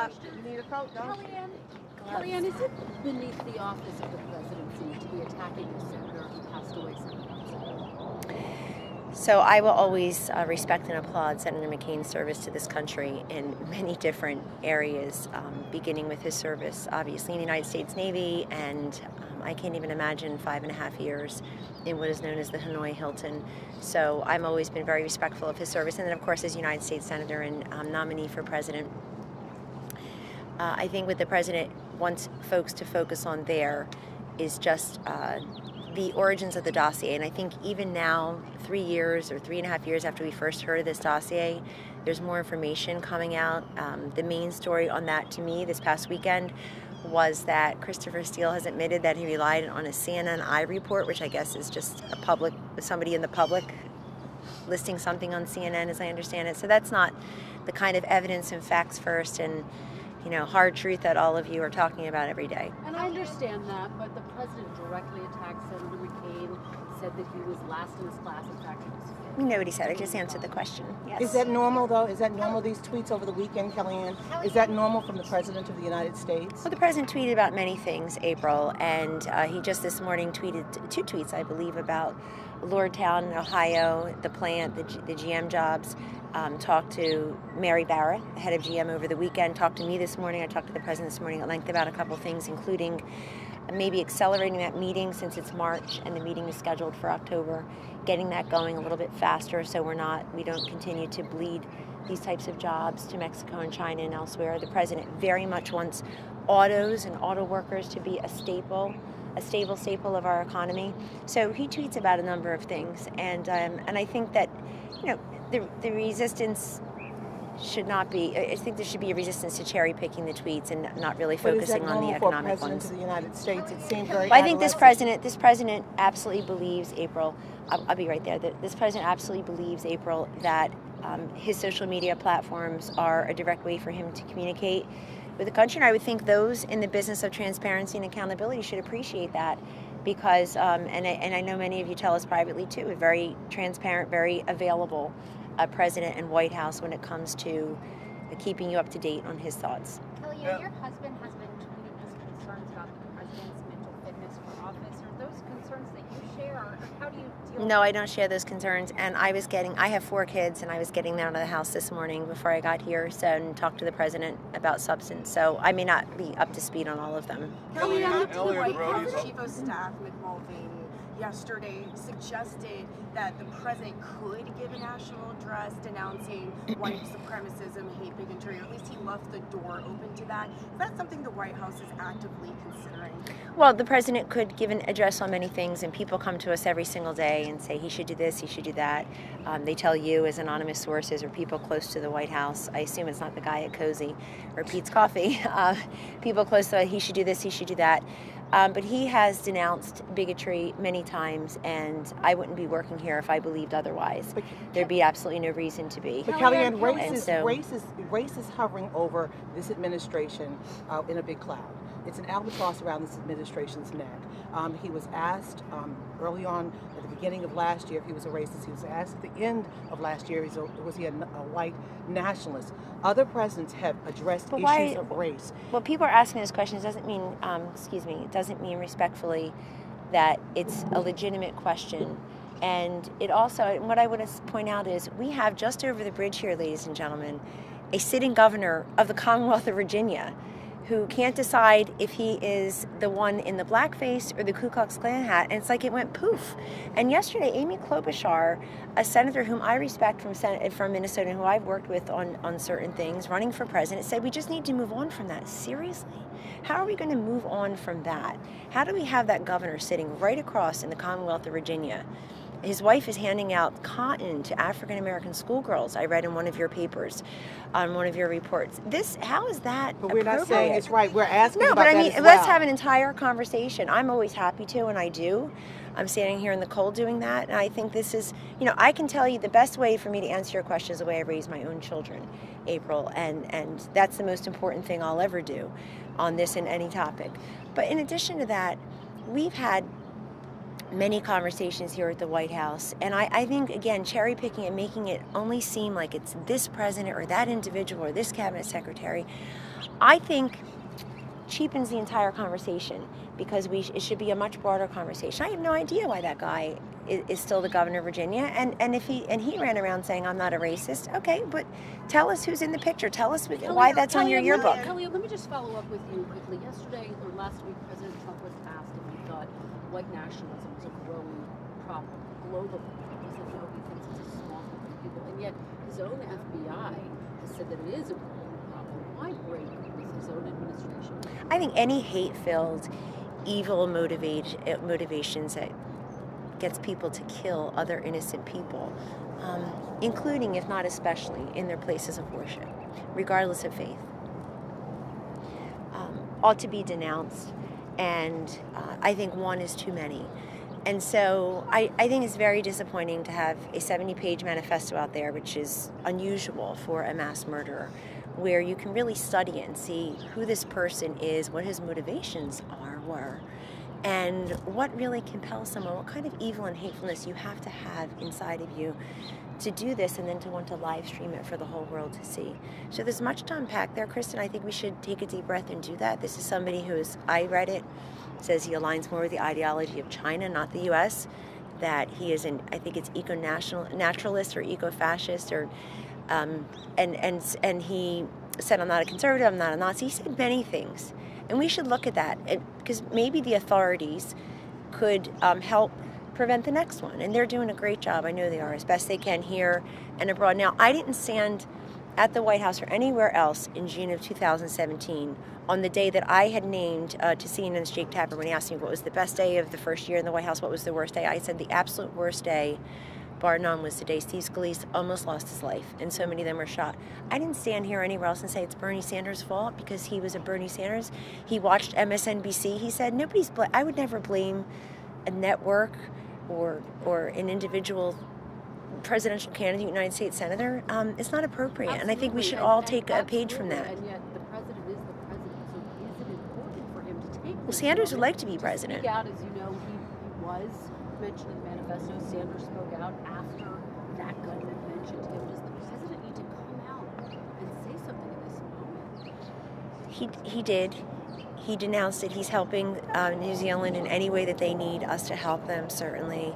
You need a coat, no? Kellyanne, is it beneath the office of the presidency to be attacking a senator who passed away 7 months ago? So I will always respect and applaud Senator McCain's service to this country in many different areas, beginning with his service, obviously, in the United States Navy, and I can't even imagine 5.5 years in what is known as the Hanoi Hilton. So I've always been very respectful of his service, and then, of course, as United States Senator and nominee for president. I think what the president wants folks to focus on there is just the origins of the dossier. And I think even now, 3 years or 3.5 years after we first heard of this dossier, there's more information coming out. The main story on that to me this past weekend was that Christopher Steele has admitted that he relied on a CNN report, which I guess is just somebody in the public listing something on CNN, as I understand it. So that's not the kind of evidence and facts first and hard truth that all of you are talking about every day. And I understand that, but the president directly attacked Senator McCain, said that he was last in his class. In fact, he was fifth. You know what he said. I just answered the question. Yes. Is that normal, though? Is that normal, these tweets over the weekend, Kellyanne? Is that normal from the President of the United States? Well, the President tweeted about many things, April, and he just this morning tweeted 2 tweets, I believe, about Lordstown, Ohio, the plant, the GM jobs. Talked to Mary Barra, head of GM, over the weekend, talked to me this morning. I talked to the President this morning at length about a couple things, including maybe accelerating that meeting since it's March and the meeting is scheduled for October, getting that going a little bit faster so we don't continue to bleed these types of jobs to Mexico and China and elsewhere. The President very much wants autos and auto workers to be a stable of our economy. So he tweets about a number of things, and I think that the resistance should not be. I think there should be a resistance to cherry picking the tweets and not really focusing on the economic ones. Of the United States, it seems very. Well, I think this president absolutely believes, April. I'll be right there. This president absolutely believes, April, that his social media platforms are a direct way for him to communicate with the country, and I would think those in the business of transparency and accountability should appreciate that, because and I know many of you tell us privately too, a very transparent, very available president and White House when it comes to keeping you up to date on his thoughts. Kellyanne, your husband has been tweeting his concerns about the president's mental fitness for office. Are those concerns that you share, or how do you deal with No, I don't share those concerns, and I have 4 kids, and I was getting them out of the house this morning before I got here, and talked to the president about substance, so I may not be up to speed on all of them. Kellyanne, the White House Chief of Staff Mick Mulvaney yesterday suggested that the president could give a national address denouncing white supremacism, hate bigotry, or at least he left the door open to that. Is that something the White House is actively considering? Well, the president could give an address on many things, and people come to us every single day and say he should do this, he should do that. They tell you as anonymous sources or people close to the White House. I assume it's not the guy at Cozy or Pete's Coffee. People close to he should do this, he should do that. But he has denounced bigotry many times, and I wouldn't be working here if I believed otherwise. There'd be absolutely no reason to be. But Kellyanne, race is hovering over this administration in a big cloud. It's an albatross around this administration's neck. He was asked early on at the beginning of last year if he was a racist. He was asked at the end of last year, was he a white nationalist? Other presidents have addressed issues of race. Well, people are asking this question. It doesn't mean, it doesn't mean respectfully that it's a legitimate question. And it also, what I want to point out is we have just over the bridge here, ladies and gentlemen, a sitting governor of the Commonwealth of Virginia who can't decide if he is the one in the blackface or the Ku Klux Klan hat, and it's like it went poof. And yesterday, Amy Klobuchar, a senator whom I respect from Minnesota, who I've worked with on certain things, running for president, said we just need to move on from that. Seriously? How are we going to move on from that? How do we have that governor sitting right across in the Commonwealth of Virginia? His wife is handing out cotton to African-American schoolgirls, I read in one of your papers, on one of your reports. How is that But we're appropriate? not saying it's right. We're asking No, about but I that mean, as let's well. have an entire conversation. I'm always happy to, and I do. I'm standing here in the cold doing that, and I think this is, I can tell you the best way for me to answer your question is the way I raise my own children, April, and that's the most important thing I'll ever do on this and any topic. But in addition to that, we've had many conversations here at the White House, and I think, again, cherry picking and making it only seem like it's this president or that individual or this cabinet secretary, I think cheapens the entire conversation, because it should be a much broader conversation. I have no idea why that guy is still the governor of Virginia, and he ran around saying I'm not a racist. Okay, but tell us who's in the picture. Tell us why that's on your yearbook. Kellyanne, let me just follow up with you quickly. Yesterday or last week, President Trump was asked if he thought white nationalism was a growing problem globally. He said no, he thinks it's a small group of people, and yet his own FBI has said that it is a growing problem. Why break with his own administration? I think any hate-filled, evil motivations that gets people to kill other innocent people, including, if not especially, in their places of worship, regardless of faith, ought to be denounced. And I think one is too many. And so I think it's very disappointing to have a 70-page manifesto out there, which is unusual for a mass murderer, where you can really study it and see who this person is, what his motivations were, and what really compels someone, what kind of evil and hatefulness you have to have inside of you to do this, and then to want to live stream it for the whole world to see. So there's much to unpack there, Kristen. I think we should take a deep breath and do that. This is somebody I read it, says he aligns more with the ideology of China, not the U.S., that he is I think it's eco-naturalist or eco-fascist, or and he said, I'm not a conservative, I'm not a Nazi. He said many things. And we should look at that, because maybe the authorities could help prevent the next one. And they're doing a great job. I know they are, as best they can here and abroad. Now, I didn't stand at the White House or anywhere else in June of 2017 on the day that I had named to CNN's Jake Tapper when he asked me what was the best day of the first year in the White House, what was the worst day. I said the absolute worst day, bar none, was the day Steve Scalise almost lost his life, and so many of them were shot. I didn't stand here anywhere else and say it's Bernie Sanders' fault because he was a Bernie Sanders. He watched MSNBC. He said I would never blame a network or an individual presidential candidate, United States senator. It's not appropriate. Absolutely. And I think we should all take a page from that. And yet the president is the president, so is it important for him to take Well, Sanders would like to be president. Speak out, as you know, he was mentioned in the manifesto. Sanders spoke out after that gunman mentioned him. Does the president need to come out and say something in this moment? He did. He denounced it. He's helping New Zealand in any way that they need us to help them, certainly.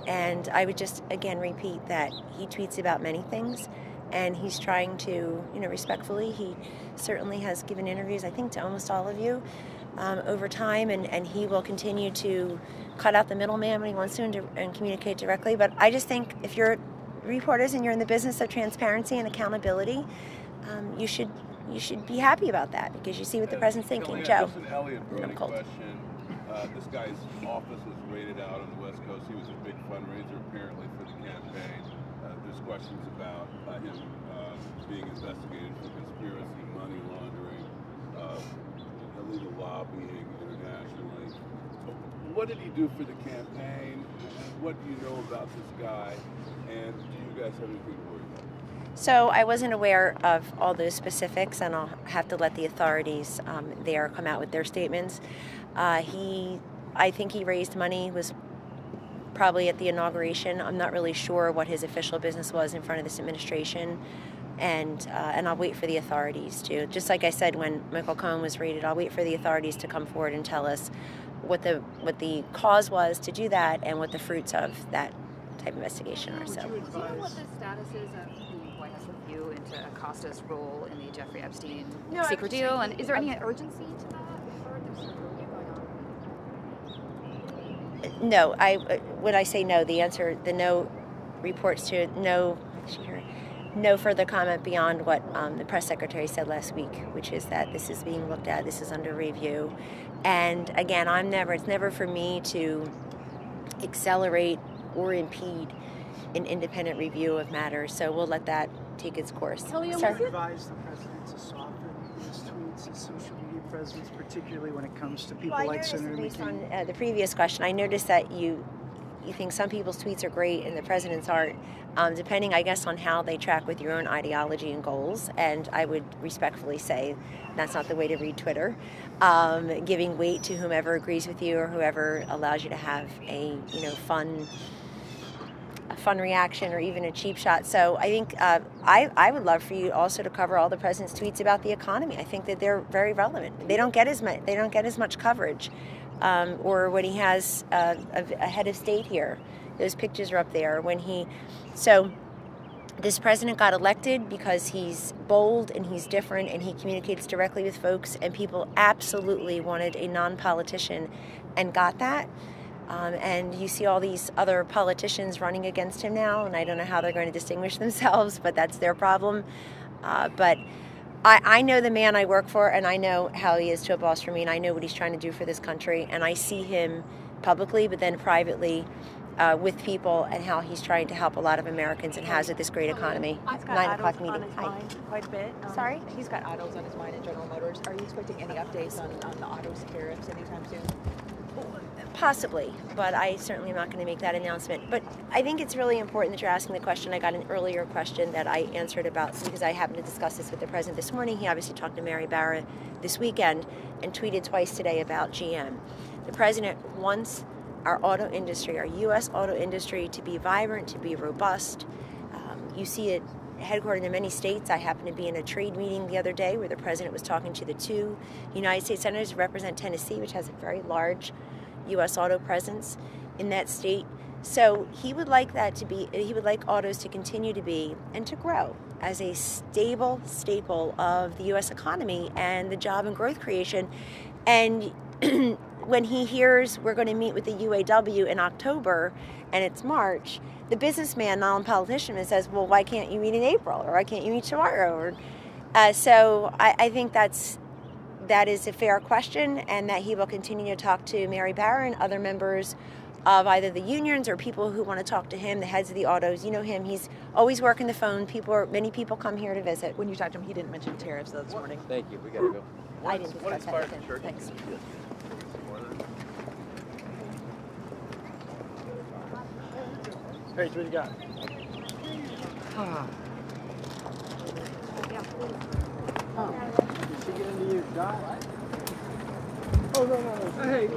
And I would just, again, repeat that he tweets about many things, and he's trying to, respectfully, he certainly has given interviews, I think, to almost all of you over time, and he will continue to cut out the middleman when he wants to and communicate directly. But I just think if you're reporters and you're in the business of transparency and accountability, you should be happy about that, because you see what the president's thinking. Joe. Just an Elliott question. This guy's office was raided out on the West Coast. He was a big fundraiser, apparently, for the campaign. There's questions about him being investigated for conspiracy, money laundering, illegal lobbying internationally. What did he do for the campaign? What do you know about this guy? And do you guys have anything to worry about? So I wasn't aware of all those specifics, and I'll have to let the authorities there come out with their statements. I think he raised money, was probably at the inauguration. I'm not really sure what his official business was in front of this administration, and I'll wait for the authorities to. Just like I said when Michael Cohen was raided, I'll wait for the authorities to come forward and tell us what the cause was to do that and what the fruits of that type of investigation are. So. Do you know what the status is of the White House review into Acosta's role in the Jeffrey Epstein secret deal? And is there any urgency to that? No, when I say no, the no reports to no further comment beyond what the press secretary said last week, which is that this is being looked at, this is under review. And again, it's never for me to accelerate or impede an independent review of matters, so we'll let that take its course. Kellyanne, Would you advise the president to soften his tweets, his social media presence, particularly when it comes to people like Senator Based McCain? on the previous question, I noticed that you think some people's tweets are great and the president's aren't, depending, I guess, on how they track with your own ideology and goals. And I would respectfully say that's not the way to read Twitter. Giving weight to whomever agrees with you or whoever allows you to have a fun reaction or even a cheap shot. So I think I would love for you also to cover all the president's tweets about the economy. I think that they're very relevant. They don't get as much coverage, or when he has a head of state here. Those pictures are up there so. This president got elected because he's bold and he's different and he communicates directly with folks, and people absolutely wanted a non-politician and got that. And you see all these other politicians running against him now, and I don't know how they're going to distinguish themselves, but that's their problem. But I know the man I work for, and I know how he is to a boss for me, and I know what he's trying to do for this country, and I see him publicly, but then privately with people, and how he's trying to help a lot of Americans and has with this great economy. He's got 9 autos o'clock meeting. on his mind quite a bit. Sorry? He's got autos on his mind at General Motors. Are you expecting any updates on the autos tariffs anytime soon? Possibly, but I certainly am not going to make that announcement. But I think it's really important that you're asking the question. I got an earlier question that I answered about, because I happened to discuss this with the president this morning. He obviously talked to Mary Barra this weekend and tweeted twice today about GM. The president wants our auto industry, our U.S. auto industry, to be vibrant, to be robust. You see it headquartered in many states. I happened to be in a trade meeting the other day where the president was talking to the 2 United States senators who represent Tennessee, which has a very large U.S. auto presence in that state. So he would like autos to continue to be and to grow as a stable staple of the U.S. economy and the job and growth creation. And when he hears we're going to meet with the UAW in October and it's March, the businessman, non-politician, says, well, why can't you meet in April, or why can't you meet tomorrow? So I think that is a fair question, and that he will continue to talk to Mary Barra and other members of either the unions or people who want to talk to him, the heads of the autos. You know him, he's always working the phone. Many people come here to visit. When you talked to him, he didn't mention tariffs this morning. Thank you. We got to go. I didn't discuss that with him. Thanks. Hey, what do you got? Did she get into your dot? Oh, no. Hey.